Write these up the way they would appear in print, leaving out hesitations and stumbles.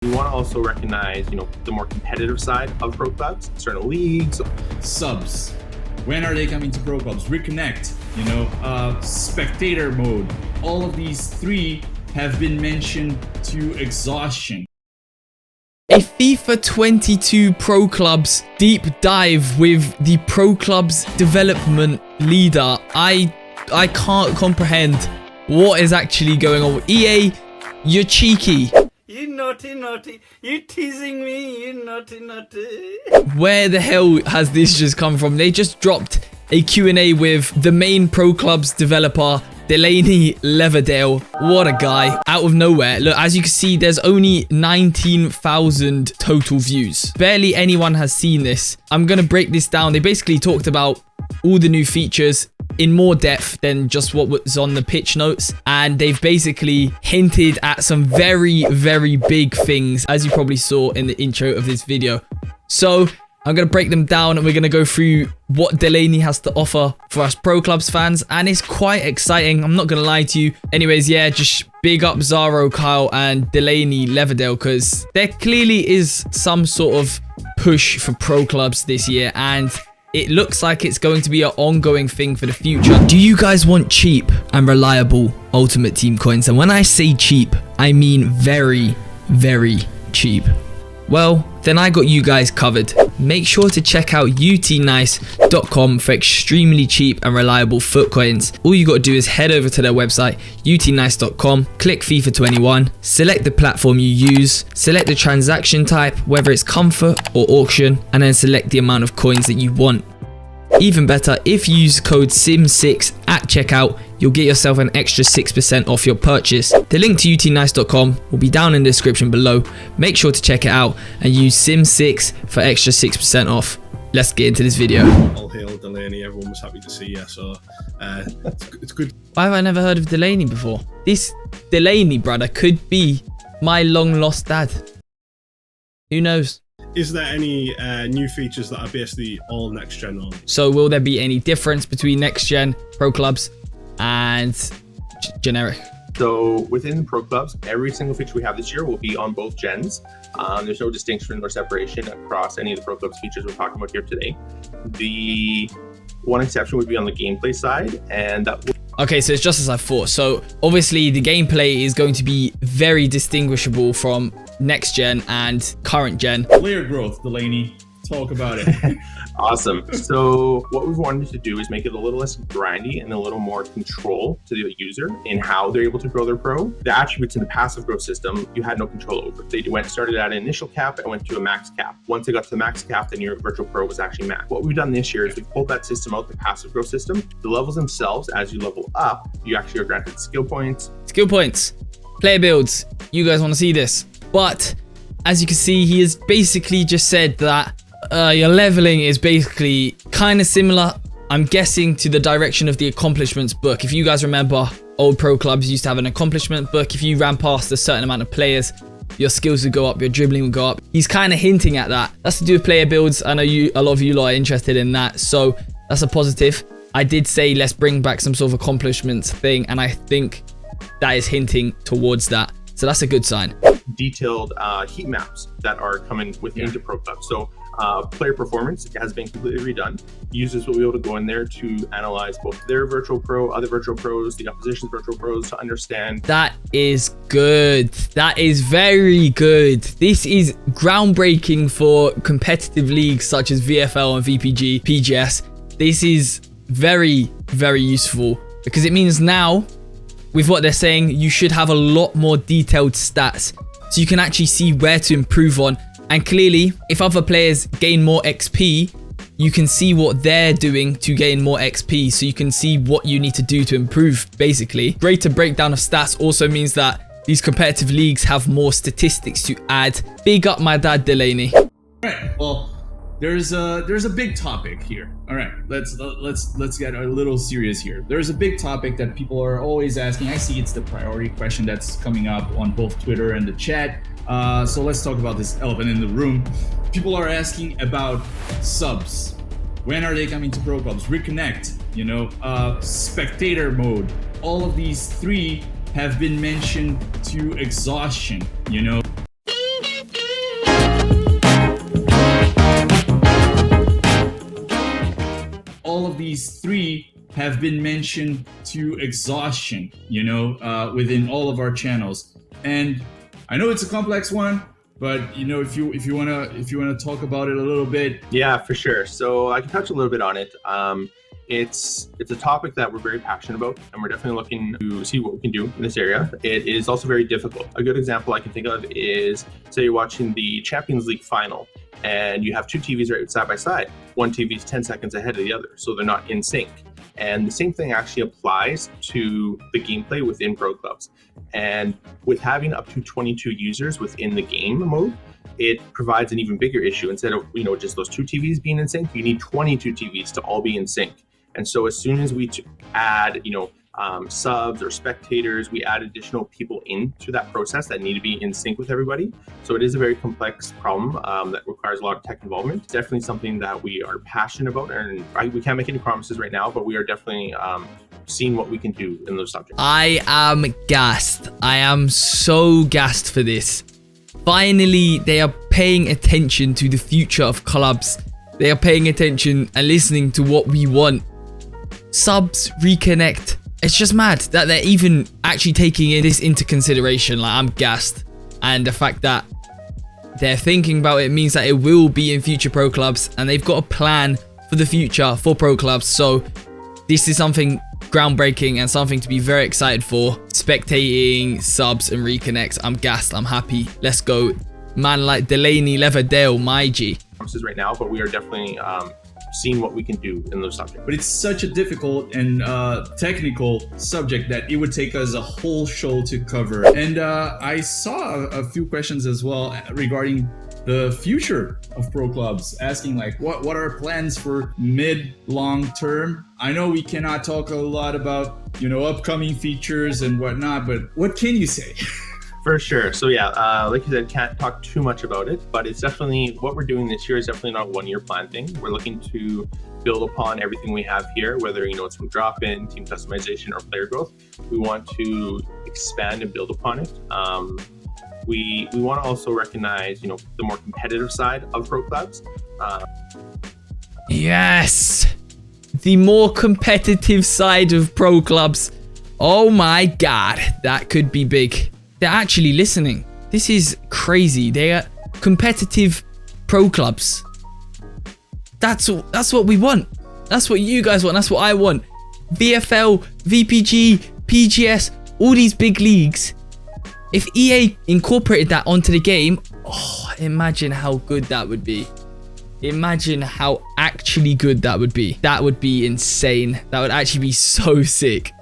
We want to also recognize, the more competitive side of pro clubs, certain leagues. Subs. When are they coming to pro clubs? Reconnect, spectator mode. All of these three have been mentioned to exhaustion. A FIFA 22 Pro Clubs deep dive with the Pro Clubs development leader. I can't comprehend what is actually going on. EA, you're cheeky. You naughty. You teasing me, you naughty. Where the hell has this just come from? They just dropped a Q&A with the main Pro Clubs developer, Delaney Leverdale. What a guy. Out of nowhere. Look, as you can see, there's only 19,000 total views. Barely anyone has seen this. I'm going to break this down. They basically talked about all the new features in more depth than just what was on the pitch notes. And they've basically hinted at some very, very big things, as you probably saw in the intro of this video. So I'm going to break them down and we're going to go through what Delaney has to offer for us Pro Clubs fans. And it's quite exciting. I'm not going to lie to you. Anyways, yeah, just big up Zaro, Kyle and Delaney Leverdale, because there clearly is some sort of push for Pro Clubs this year. And it looks like it's going to be an ongoing thing for the future. Do you guys want cheap and reliable Ultimate Team coins? And when I say cheap, I mean very, very cheap. Well, then I got you guys covered. Make sure to check out UTNICE.com for extremely cheap and reliable foot coins. All you got to do is head over to their website, UTNICE.com, click FIFA 21, select the platform you use, select the transaction type, whether it's comfort or auction, and then select the amount of coins that you want. Even better, if you use code SIM6 at checkout, you'll get yourself an extra 6% off your purchase. The link to UTNICE.com will be down in the description below. Make sure to check it out and use SIM6 for extra 6% off. Let's get into this video. All hail Delaney, everyone was happy to see you, so it's good. Why have I never heard of Delaney before? This Delaney brother could be my long lost dad. Who knows? Is there any new features that are basically all next gen on? So will there be any difference between next gen Pro Clubs and generic? So within Pro Clubs, every single feature we have this year will be on both gens. There's no distinction or separation across any of the Pro Clubs features we're talking about here today. The one exception would be on the gameplay side, and that would... Okay, so it's just as I thought. So obviously the gameplay is going to be very distinguishable from next gen and current gen. Player growth, Delaney. Talk about it. Awesome. So what we've wanted to do is make it a little less grindy and a little more control to the user in how they're able to grow their pro. The attributes in the passive growth system, you had no control over. They started at an initial cap and went to a max cap. Once they got to the max cap, then your virtual pro was actually max. What we've done this year is we've pulled that system out, the passive growth system. The levels themselves, as you level up, you actually are granted skill points. Skill points, player builds. You guys want to see this? But as you can see, he has basically just said that your leveling is basically kind of similar, I'm guessing, to the direction of the accomplishments book. If you guys remember, old Pro Clubs used to have an accomplishment book. If you ran past a certain amount of players, your skills would go up, your dribbling would go up. He's kind of hinting at that. That's to do with player builds. I know a lot of you lot are interested in that, so that's a positive. I did say let's bring back some sort of accomplishments thing, and I think that is hinting towards that. So that's a good sign. Detailed heat maps that are coming within the Pro Club. So player performance has been completely redone. Users will be able to go in there to analyze both their virtual pro, other virtual pros, the opposition's virtual pros, to understand. That is good. That is very good. This is groundbreaking for competitive leagues such as VFL and VPG, PGS. This is very, very useful because it means now, with what they're saying, you should have a lot more detailed stats so you can actually see where to improve on. And clearly, if other players gain more XP, you can see what they're doing to gain more XP, so you can see what you need to do to improve, basically. Greater breakdown of stats also means that these competitive leagues have more statistics to add. Big up my dad, Delaney. Right. Well, there's a big topic here. All right, let's get a little serious here. There's a big topic that people are always asking. I see it's the priority question that's coming up on both Twitter and the chat. So let's talk about this elephant in the room. People are asking about subs. When are they coming to Pro Clubs? Reconnect, spectator mode. All of these three have been mentioned to exhaustion, these three have been mentioned to exhaustion, you know, within all of our channels. And I know it's a complex one, but you know, if you wanna talk about it a little bit. Yeah, for sure. So I can touch a little bit on it. It's a topic that we're very passionate about, and we're definitely looking to see what we can do in this area. It is also very difficult. A good example I can think of is, say you're watching the Champions League final, and you have two TVs right side by side. One TV is 10 seconds ahead of the other, so they're not in sync. And the same thing actually applies to the gameplay within pro clubs. And with having up to 22 users within the game mode, it provides an even bigger issue. Instead of, you know, just those two TVs being in sync, you need 22 TVs to all be in sync. And so as soon as we add, you know, subs or spectators, we add additional people into that process that need to be in sync with everybody. So it is a very complex problem that requires a lot of tech involvement. It's definitely something that we are passionate about, and we can't make any promises right now, but we are definitely seeing what we can do in those subjects. I am gassed. I am so gassed for this. Finally, they are paying attention to the future of clubs. They are paying attention and listening to what we want. Subs, Reconnect. It's just mad that they're even actually taking this into consideration. Like, I'm gassed. And the fact that they're thinking about it means that it will be in future pro clubs, and they've got a plan for the future for pro clubs. So this is something groundbreaking and something to be very excited for. Spectating, subs, and reconnects. I'm gassed. I'm happy. Let's go. Man like Delaney, Leverdale, my G. Right now, but we are definitely seeing what we can do in those subjects. But it's such a difficult and technical subject that it would take us a whole show to cover. And I saw a few questions as well regarding the future of pro clubs, asking like what are plans for mid long term. I know we cannot talk a lot about, you know, upcoming features and whatnot, but what can you say? For sure. So yeah, like you said, can't talk too much about it, but it's definitely, what we're doing this year is definitely not a one-year plan thing. We're looking to build upon everything we have here, whether, you know, it's from drop-in, team customization, or player growth. We want to expand and build upon it. We want to also recognize, you know, the more competitive side of pro clubs. Yes, the more competitive side of pro clubs. Oh my God, that could be big. They're actually listening. This is crazy. They are competitive pro clubs. That's what we want. That's what you guys want. That's what I want. VFL, VPG, PGS, all these big leagues. If EA incorporated that onto the game, oh, imagine how good that would be. Imagine how actually good that would be. That would be insane. That would actually be so sick.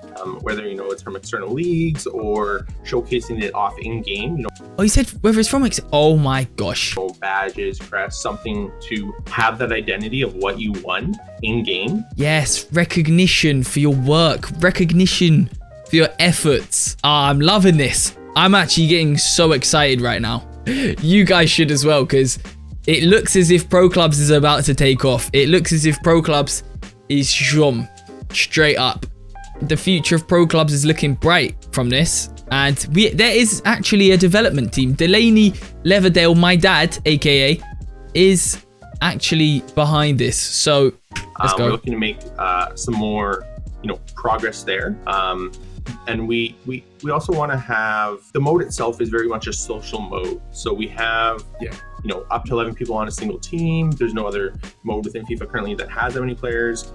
Whether, you know, it's from external leagues or showcasing it off in-game, you know. Oh, you said whether it's from oh my gosh. Badges, crests, something to have that identity of what you won in-game. Yes, recognition for your work, recognition for your efforts. I'm loving this. I'm actually getting so excited right now. You guys should as well, because it looks as if pro clubs is about to take off. It looks as if pro clubs is straight up. The future of pro clubs is looking bright from this, and there is actually a development team. Delaney Leverdale, my dad, aka, is actually behind this. So let's go. We're looking to make some more, you know, progress there. And we also want to have, the mode itself is very much a social mode. So we have, you know, up to 11 people on a single team. There's no other mode within FIFA currently that has that many players.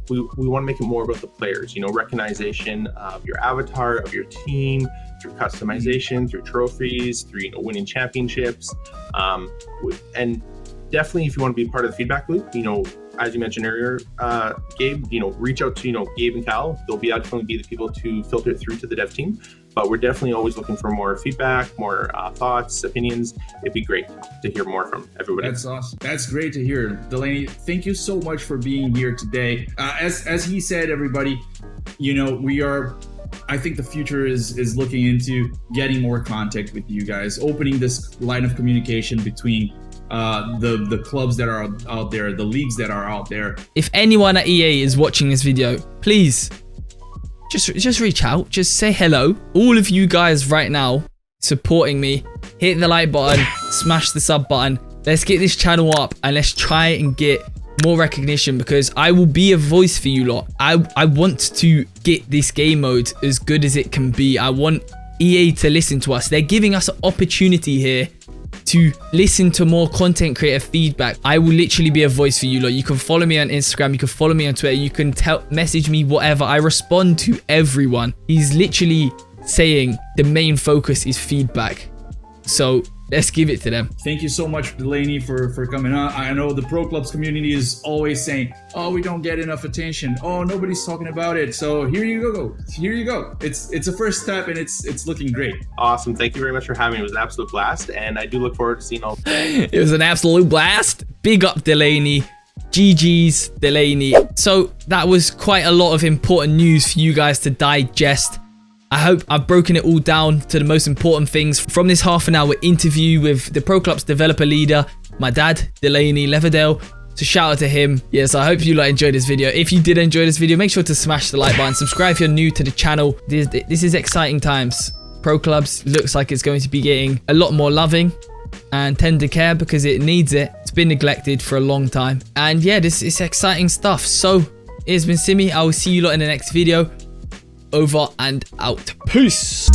We want to make it more about the players, you know, recognition of your avatar, of your team, through customization, through trophies, through, you know, winning championships. And definitely, if you want to be part of the feedback loop, you know, as you mentioned earlier, Gabe, you know, reach out to, you know, Gabe and Cal. They'll definitely be the people to filter it through to the dev team. But we're definitely always looking for more feedback, more thoughts, opinions. It'd be great to hear more from everybody. That's awesome. That's great to hear. Delaney, thank you so much for being here today. As he said, everybody, you know, I think the future is looking into getting more contact with you guys, opening this line of communication between the clubs that are out there, the leagues that are out there. If anyone at EA is watching this video, please just reach out, just say hello. All of you guys right now supporting me, hit the like button, smash the sub button. Let's get this channel up, and let's try and get more recognition, because I will be a voice for you lot. I want to get this game mode as good as it can be. I want EA to listen to us. They're giving us an opportunity here to listen to more content creator feedback. I will literally be a voice for you lot. You can follow me on Instagram, you can follow me on Twitter, you can message me, whatever. I respond to everyone. He's literally saying the main focus is feedback. So let's give it to them. Thank you so much, Delaney, for coming on. I know the Pro Clubs community is always saying, oh, we don't get enough attention. Oh, nobody's talking about it. So here you go. Here you go. It's a first step, and it's looking great. Awesome. Thank you very much for having me. It was an absolute blast, and I do look forward to seeing all. It was an absolute blast. Big up Delaney. GG's Delaney. So that was quite a lot of important news for you guys to digest. I hope I've broken it all down to the most important things from this half-an-hour interview with the Pro Clubs developer leader, my dad, Delaney Leverdale. So shout out to him. Yes, I hope you enjoyed this video. If you did enjoy this video, make sure to smash the like button. Subscribe if you're new to the channel. This is exciting times. Pro Clubs looks like it's going to be getting a lot more loving and tender care, because it needs it. It's been neglected for a long time. And yeah, this is exciting stuff. So it's been Simi. I will see you lot in the next video. Over and out. Peace.